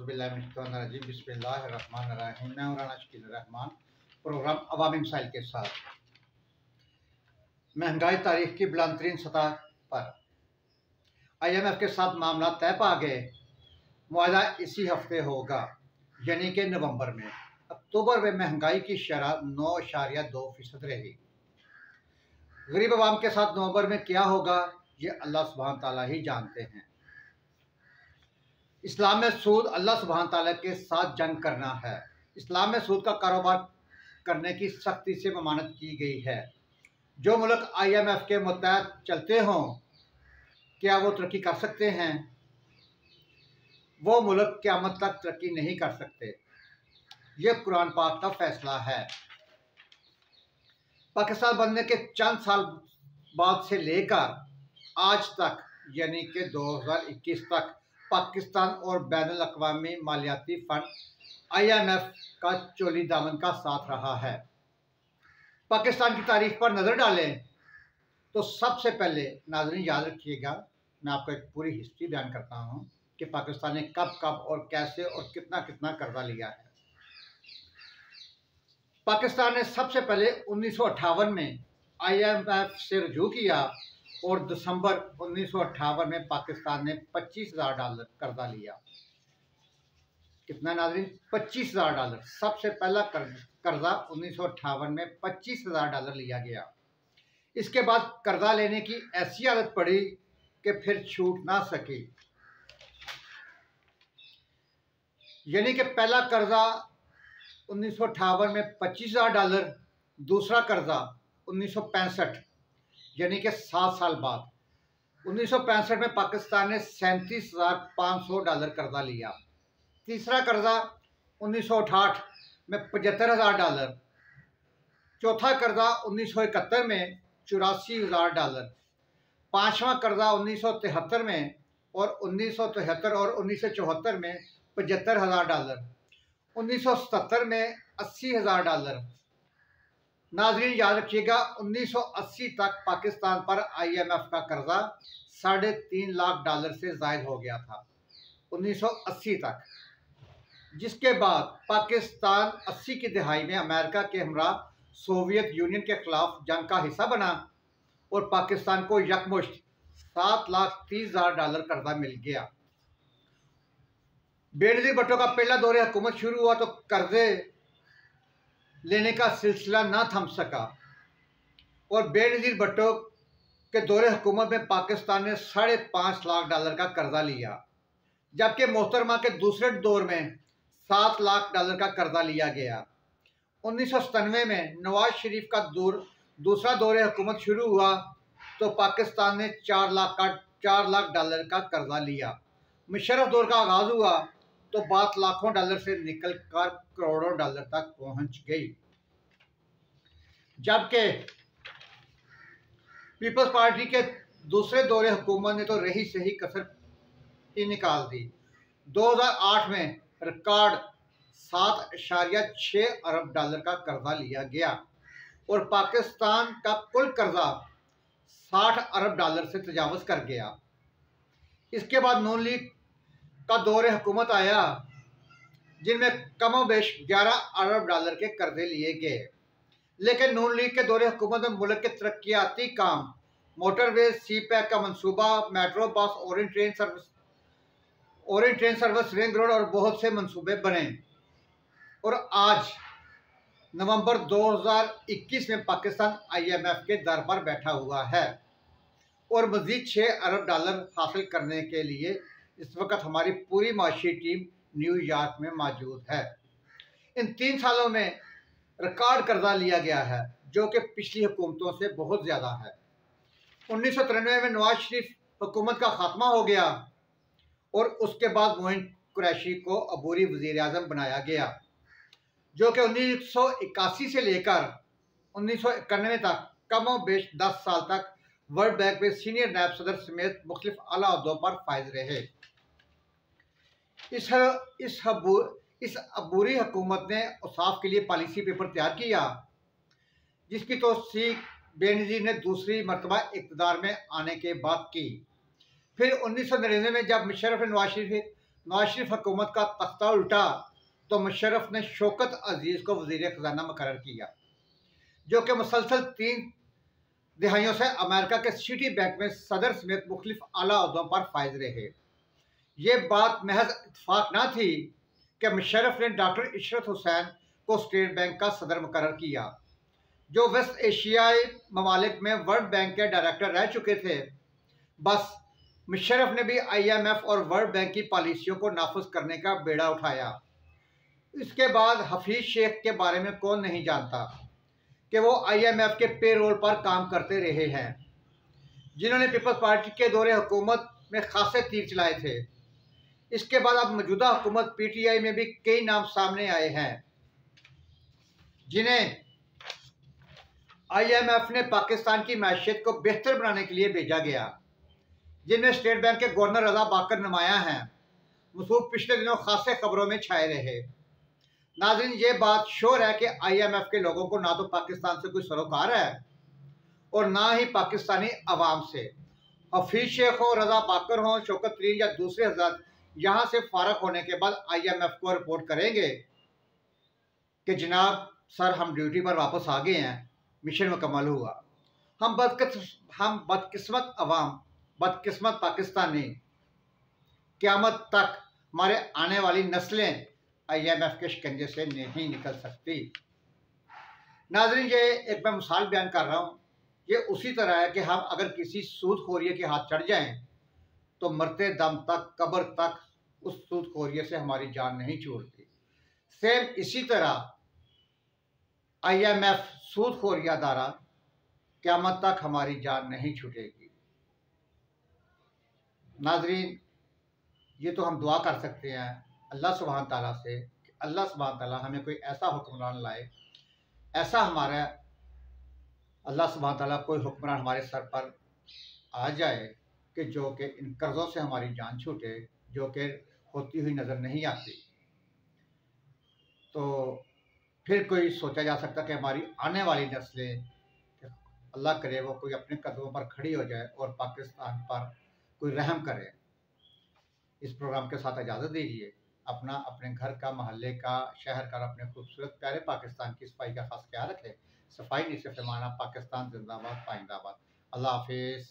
औज़ुबिल्लाहिमिनश्शैतानिर्रजीम बिस्मिल्लाहिर्रहमानिर्रहीम। मैं राना शकील रहमान प्रोग्राम अवामी मसाइल के साथ। महंगाई तारीख की बुलंदतरीन सतह पर, IMF के साथ मामला तय पा गए। मुआहदा इसी हफ्ते होगा, यानी कि नवंबर में। अक्टूबर में महंगाई की शरह 9.2% रही। गरीब आवाम के साथ नवंबर में क्या होगा, ये अल्लाह सुब्हान ताला ही जानते हैं। इस्लाम में सूद अल्लाह सुब्हान ताला के साथ जंग करना है। इस्लाम में सूद का कारोबार करने की सख्ती से ममानत की गई है। जो मुल्क IMF के मुताबिक चलते हों, क्या वो तरक्की कर सकते हैं? वो मुल्क क़यामत तक तरक्की नहीं कर सकते। ये कुरान पाक का फैसला है। पाकिस्तान बनने के चंद साल बाद से लेकर आज तक, यानी कि 2021 तक, पाकिस्तान और बैनुल अक़वामी मालियाती फंड IMF का चोली दामन का साथ रहा है। पाकिस्तान की तारीख पर नज़र डालें तो सबसे पहले नाज़रीन याद रखिएगा, मैं आपको एक पूरी हिस्ट्री बयान करता हूँ कि पाकिस्तान ने कब कब और कैसे और कितना कितना कर्जा लिया है। पाकिस्तान ने सबसे पहले 1958 में IMF से रुजू किया और दिसंबर 1958 में पाकिस्तान ने $25,000 कर्जा लिया। कितना नाज़रीन? $25,000। सबसे पहला कर्जा 1958 में $25,000 लिया गया। इसके बाद कर्जा लेने की ऐसी आदत पड़ी कि फिर छूट ना सकी। यानी कि पहला कर्जा 1958 में $25,000, दूसरा कर्जा 1965, यानी कि 7 साल बाद 1965 में पाकिस्तान ने $37,500 कर्जा लिया। तीसरा कर्जा 1968 में $75,000, चौथा कर्जा 1971 में $84,000, पांचवा कर्जा 1973 में और 1973 और 1974 में $75,000, 1977 में $80,000। नाज़रीन याद रखिएगा, 1980 तक पाकिस्तान पर IMF का कर्जा $3.5 लाख से ज़ायद हो गया था। 1980 तक, जिसके बाद पाकिस्तान 80 की दहाई में अमेरिका के हमरा सोवियत यूनियन के खिलाफ जंग का हिस्सा बना और पाकिस्तान को यकमुश्त $7,30,000 कर्जा मिल गया। बेनज़ीर भुट्टो का पहला दौरे हुकूमत शुरू हुआ तो कर्जे लेने का सिलसिला ना थम सका और बेनज़ीर भुट्टो के दौरे हुकूमत में पाकिस्तान ने $5.5 लाख का कर्जा लिया, जबकि मोहतरमा के दूसरे दौर में $7 लाख का कर्जा लिया गया। 1997 में नवाज शरीफ का दूसरा दौरे हुकूमत शुरू हुआ तो पाकिस्तान ने $4 लाख का कर्जा लिया। मुशर्रफ दौर का आगाज हुआ तो बात लाखों डॉलर से निकल कर करोड़ों डॉलर तक पहुंच गई। जबकि पीपल्स पार्टी के दूसरे दौरे हुकूमत ने तो रही सही कसर ही निकाल दी। 2008 में रिकॉर्ड $7.6 अरब का कर्जा लिया गया और पाकिस्तान का कुल कर्जा $60 अरब से तजावज़ कर गया। इसके बाद नून लीग का दौरे हुकूमत आया, जिनमें कमोबेश $11 अरब के कर्जे लिए गए। लेकिन नून लीग के दौरे हुकूमत में मुल्क के तरक्याती काम, मोटरवेज, CPEC का मंसूबा, metro bus, Orient train service, ring road और बहुत से मंसूबे बने और आज नवंबर 2021 में पाकिस्तान IMF के दर पर बैठा हुआ है और मज़ीद $6 अरब हासिल करने के लिए इस वक्त हमारी पूरी माशी टीम न्यूयॉर्क में मौजूद है। इन 3 सालों में रिकॉर्ड कर्जा लिया गया है, जो कि पिछली हुकूमतों से बहुत ज़्यादा है। 1993 में नवाज शरीफ हुकूमत का खात्मा हो गया और उसके बाद मोइन कुरैशी को अबूरी वज़ीर-ए-आज़म बनाया गया, जो कि 1981 से लेकर 1991 तक कमोबेश 10 साल तक वर्ल्ड बैंक में सीनियर नायब सदर समेत मुख्तलिफ आला ओहदों पर फाइज रहे। इस अबूरी हुकूमत ने औसाफ के लिए पॉलिसी पेपर तैयार किया, जिसकी तौसीक बेनज़ीर ने दूसरी मरतबा इक़्तिदार में आने के बाद की। फिर 1999 में जब मुशर्रफ ने नवाज शरीफ नवाज शरीफ हुकूमत का तख्ता उल्टा तो मुशर्रफ ने शौकत अजीज को वजीर खजाना मुकर्रर किया, जो कि मुसलसल 3 दिहाइयों से अमेरिका के सिटी बैंक में सदर समेत मुख्तलिफ आला ओहदों पर फायज रहे। ये बात महज इत्तेफाक न थी कि मुशर्रफ ने डॉक्टर इशरत हुसैन को स्टेट बैंक का सदर मुकर्रर किया, जो वेस्ट एशियाई ममालिक में वर्ल्ड बैंक के डायरेक्टर रह चुके थे। बस मुशर्रफ ने भी IMF और वर्ल्ड बैंक की पॉलिसियों को नाफिज करने का बेड़ा उठाया। इसके बाद हफीज शेख के बारे में कौन नहीं जानता कि वो IMF के पेरोल पर काम करते रहे हैं, जिन्होंने पीपल्स पार्टी के दौरे हुकूमत में खासे तीर चलाए थे। इसके बाद अब मौजूदा हुकूमत PTI में भी कई नाम सामने आए हैं, जिन्हें IMF ने पाकिस्तान की मैशियत को बेहतर बनाने के लिए भेजा गया, जिनमें स्टेट बैंक के गवर्नर रजा बाकर नुमाया हैं। मसूद पिछले दिनों खासे खबरों में छाए रहे। नाज़रीन, ये बात श्योर है कि IMF के लोगों को ना तो पाकिस्तान से कोई सरोकार है और ना ही पाकिस्तानी अवाम से। हफीज शेख हो, रजा बाकर हो, शौकत तरीन या दूसरे हजरात यहाँ से फारग होने के बाद IMF को रिपोर्ट करेंगे कि जनाब सर, हम ड्यूटी पर वापस आ गए हैं, मिशन मुकम्मल हुआ। हम बदकिस्मत अवाम, बदकिस्मत पाकिस्तानी, क़यामत तक हमारे आने वाली नस्लें IMF के शिकंजे से नहीं निकल सकती। नाज़रीन, ये एक मैं मिसाल बयान कर रहा हूँ। ये उसी तरह है कि हम अगर किसी सूदखोरिये के हाथ चढ़ जाएं तो मरते दम तक, कब्र तक उस सूदखोरिये से हमारी जान नहीं छूटती। सेम इसी तरह IMF सूदखोरिया दारा, क़यामत तक हमारी जान नहीं छूटेगी। नाज़रीन, ये तो हम दुआ कर सकते हैं अल्लाह सुब्हान ताला से कि अल्लाह सुब्हान ताला हमें कोई ऐसा हुक्मरान लाए, ऐसा हमारा अल्लाह सुब्हान ताला कोई हुक्मरान हमारे सर पर आ जाए कि जो कि इन कर्ज़ों से हमारी जान छूटे, जो कि होती हुई नज़र नहीं आती। तो फिर कोई सोचा जा सकता कि हमारी आने वाली नस्लें, अल्लाह करे वो कोई अपने कदमों पर खड़ी हो जाए और पाकिस्तान पर कोई रहम करे। इस प्रोग्राम के साथ इजाज़त दीजिए। अपना, अपने घर का, महल्ले का, शहर का, अपने खूबसूरत प्यारे पाकिस्तान की सफाई का खास ख्याल रखें। सफाई नहीं सिर्फ माना, पाकिस्तान जिंदाबाद, पाइंदाबाद। अल्लाह हाफिज़।